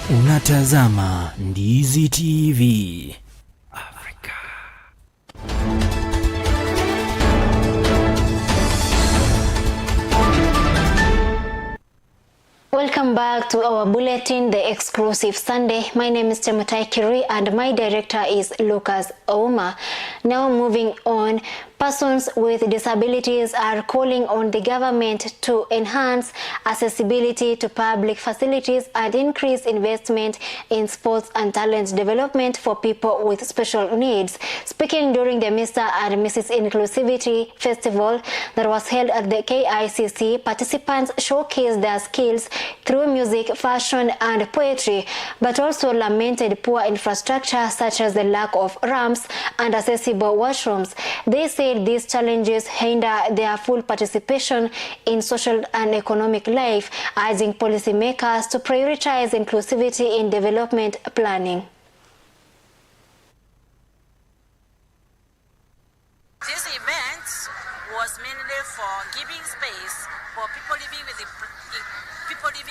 Unatazama Ndizi TV Africa. Welcome back to our bulletin, The Exclusive Sunday. My name is Chemutai Kiri and my director is Lucas Ouma. Now moving on, persons with disabilities are calling on the government to enhance accessibility to public facilities and increase investment in sports and talent development for people with special needs. Speaking during the Mr. and Mrs. Inclusivity Festival that was held at the KICC, participants showcased their skills through music, fashion, and poetry, but also lamented poor infrastructure such as the lack of ramps and accessible washrooms. They said these challenges hinder their full participation in social and economic life, urging policymakers to prioritize inclusivity in development planning. This event was mainly for giving space for people living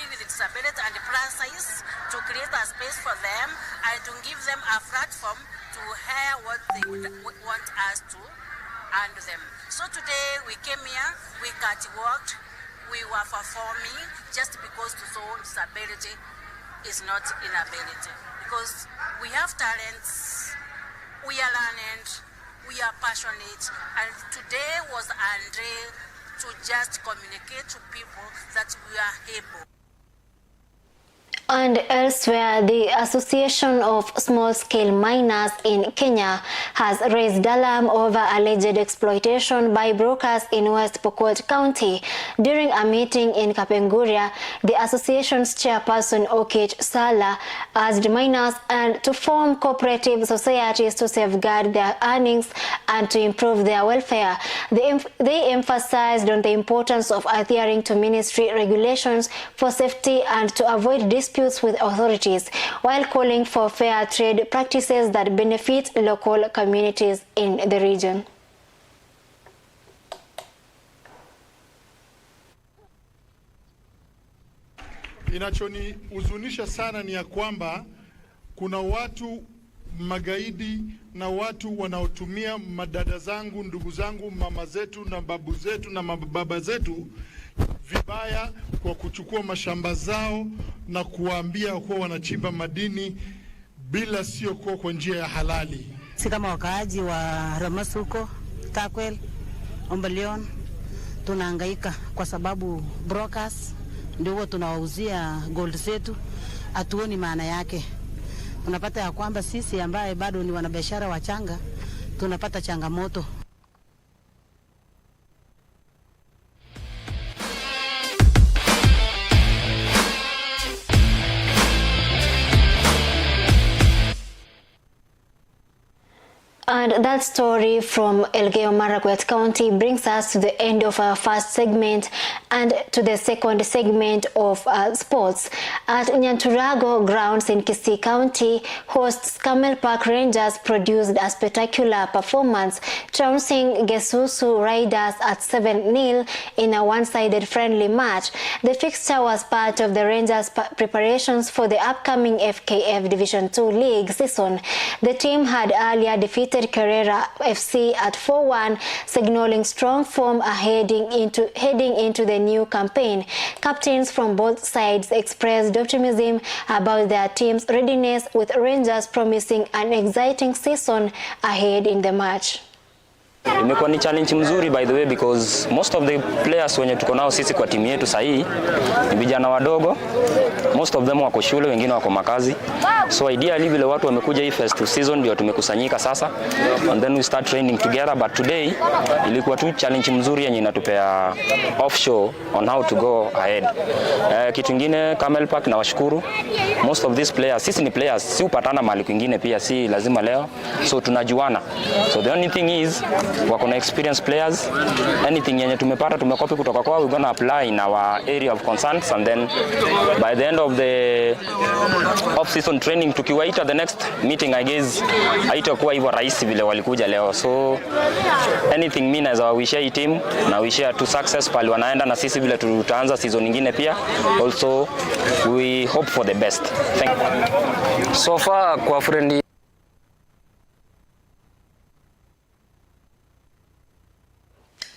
with disability and plus size, to create a space for them and to give them a platform to hear what they would want us to and them. So today we came here, we catwalked, we were performing just because to show disability is not inability. Because we have talents, we are learning, we are passionate, and today was a day to just communicate to people that we are able. And elsewhere, the Association of Small-Scale Miners in Kenya has raised alarm over alleged exploitation by brokers in West Pokot County. During a meeting in Kapenguria, the association's chairperson Okech Sala urged miners and to form cooperative societies to safeguard their earnings and to improve their welfare. They emphasized on the importance of adhering to ministry regulations for safety and to avoid disputes with authorities, while calling for fair trade practices that benefit local communities in the region. Inachonihuzunisha sana ni ya kwamba kuna watu magaidi na watu wanaotumia madada zangu, ndugu zangu, mama zetu na babu zetu na mababa zetu vibaya kwa kuchukua mashamba zao na kuwaambia kuwa wanachimba madini bila sio kwa njia ya halali. Sisi kama wakaaji wa Ramasuko, Takwel, Ombalion tunahangaika kwa sababu brokers ndio tunawauzia gold zetu, hatuoni maana yake. Tunapata ya kwamba sisi ambaye bado ni wanabiashara wachanga tunapata changamoto. And that story from Elgeyo Marakwet County brings us to the end of our first segment and to the second segment of sports. At Nyanturago grounds in Kisii County, hosts Camel Park Rangers produced a spectacular performance, trouncing Gesusu Riders at 7-0 in a one-sided friendly match. The fixture was part of the Rangers' preparations for the upcoming FKF Division 2 League season. The team had earlier defeated Carrera FC at 4-1, signaling strong form heading into the new campaign. Captains from both sides expressed optimism about their team's readiness, with Rangers promising an exciting season ahead in the match. Imekuwa ni challenge mzuri by the way, because most of the players wenye tuko nao sisi kwa timu yetu sahi ni vijana wadogo. Most of them wako shule, wengine wako makazi. So ideally vile watu wamekuja hii first season ndio tumekusanyika sasa, and then we start training together. But today ilikuwa tu challenge mzuri yenye inatupea offshore on how to go ahead. Kitu kingine, Camel Park na washukuru. Most of these players, sisi ni players, si upatana mahali kwingine pia, si lazima leo. So tunajuana. So the only thing is wako na experienced players. Anything yenye tumepata tumekopi kutoka kwao, we're gonna apply in our area of concerns, and then by the end of the off-season training tukiwaita the next meeting, I guess haitakuwa hivyo rahisi vile walikuja leo. So anything mimi naweza wawishia hii team na wishia to success pale wanaenda, na sisi vile tutaanza season nyingine pia. Also we hope for the best. Thank you. So far kwa friendly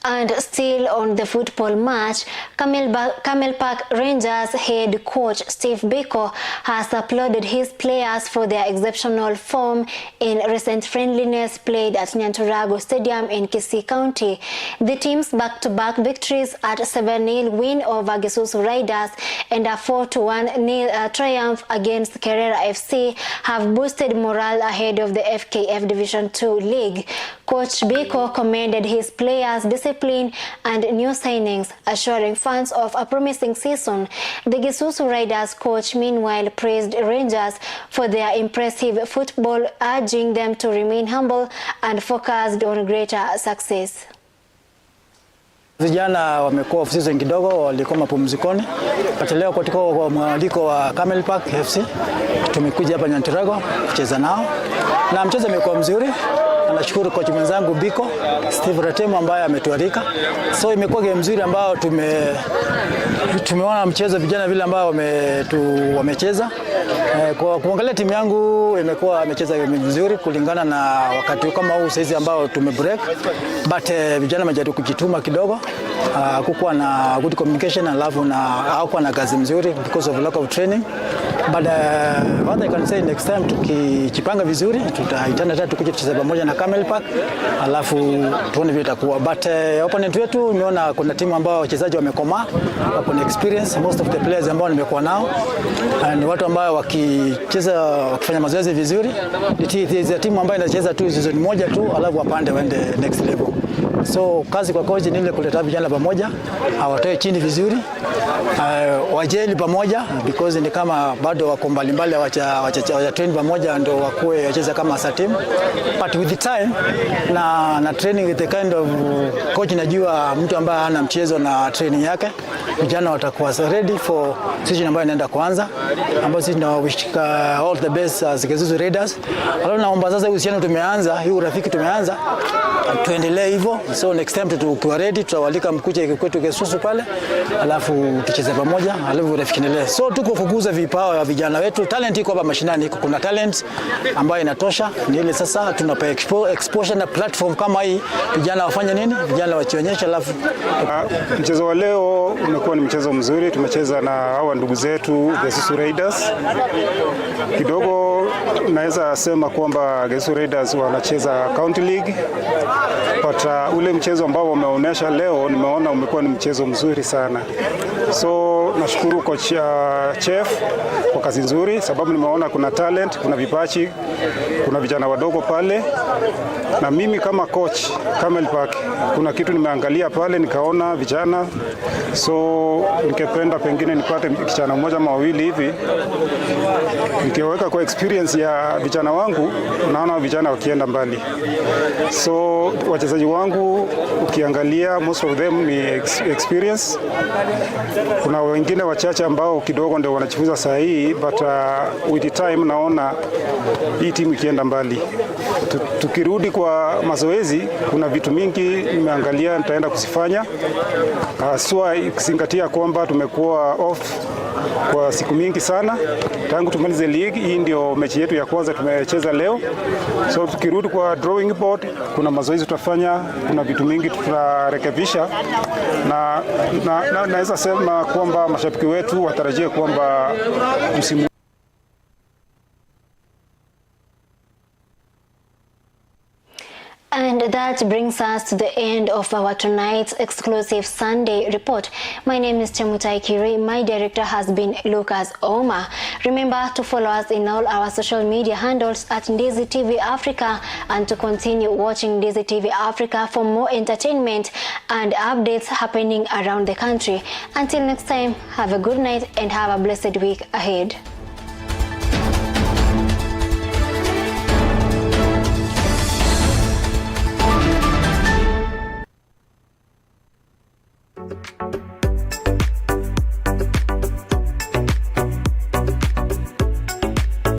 And still on the football match, Camel Park Rangers head coach Steve Biko has applauded his players for their exceptional form in recent friendliness played at Nyanturago Stadium in Kisii County. The team's back-to-back victories at 7-0 win over Gisusu Riders and a 4-1 triumph against Kerera FC have boosted morale ahead of the FKF Division 2 League. Coach Biko commended his players' discipline and new signings, assuring fans of a promising season. The Gisusu Riders coach meanwhile praised Rangers for their impressive football, urging them to remain humble and focused on greater success. Vijana wamekuwa off-season kidogo, walikuwa mapumzikoni. Leo katika mwaliko wa Camel Park FC tumekuja hapa Nyanturago kucheza nao, na mchezo umekuwa mzuri. Nashukuru kocha mwenzangu Biko Steve Ratemo ambaye ametualika. So imekuwa game nzuri ambao tumeona mchezo vijana vile ambao wamecheza. Kwa kuangalia timu yangu imekuwa amecheza game nzuri kulingana na wakati kama huu saizi ambao tumebreak, but vijana wamejaribu kujituma kidogo. Kukuwa na good communication alafu na hakuwa na kazi mzuri because of lack of training. But what I can say, next time tukijipanga vizuri tutaitana tatu kuja tucheze pamoja na Camel Park, alafu tuone vile itakuwa. But opponent wetu nimeona kuna timu ambao wachezaji wamekomaa, wako na experience. Most of the players ambao nimekuwa nao ni watu ambao wakicheza wakifanya mazoezi vizuri. Ni timu ambayo inacheza tu season moja tu alafu wapande waende next level. So kazi kwa coach ni ile kuleta vijana pamoja, hawatoe chini vizuri, wajeli pamoja because ni kama bado wako mbalimbali, wacha train pamoja ndio wakuwe wacheza kama as a team. But with the time na training with the kind of coach, najua mtu ambaye hana mchezo na training yake, vijana watakuwa ready for season ambayo inaenda kuanza, ambapo sisi na wish all the best as Gisusu Raiders. Alafu naomba sasa uhusiano tumeanza, hii urafiki tumeanza, tuendelee hivyo. So next time tukiwa ready tutawalika mkuja kwetu Gisusu pale, alafu tucheze pamoja, alafu urafiki endelee. So tuko kukuza vipawa vya vijana wetu. Talent iko hapa mashinani, kuna talent ambayo inatosha, ni ile sasa tunapa exposure na platform kama hii, vijana wafanye nini, vijana wachionyesha. Alafu mchezo wa leo umekuwa ni mchezo mzuri. Tumecheza na hawa ndugu zetu Gisusu Raiders. Kidogo naweza sema kwamba Gisusu Raiders wanacheza County League, but ule mchezo ambao wameonyesha leo nimeona umekuwa ni mchezo mzuri sana. So nashukuru coach Chef kwa kazi nzuri, sababu nimeona kuna talent, kuna vipaji, kuna vijana wadogo pale, na mimi kama coach Camel Park kuna kitu nimeangalia pale nikaona vijana, so nikipenda pengine nipate kijana mmoja ama wawili hivi nikiweka kwa experience ya vijana wangu, naona vijana wakienda mbali. So wachezaji wangu ukiangalia most of them ni experience. Kuna wengine wachache ambao kidogo ndio wanachifunza saa hii, but with the time naona hii timu ikienda mbali. Tukirudi kwa mazoezi, kuna vitu mingi nimeangalia nitaenda kusifanya. Swa ikizingatia kwamba tumekuwa off kwa siku mingi sana tangu tumalize league. Hii ndio mechi yetu ya kwanza tumecheza leo. So tukirudi kwa drawing board, kuna mazoezi tutafanya, kuna vitu mingi tutarekebisha, na naweza sema kwamba mashabiki wetu watarajie kwamba msimu. And that brings us to the end of our tonight's exclusive Sunday report. My name is Chemutai Kiri. My director has been Lucas Oma. Remember to follow us in all our social media handles at Ndizi TV Africa, and to continue watching Ndizi TV Africa for more entertainment and updates happening around the country. Until next time, have a good night and have a blessed week ahead.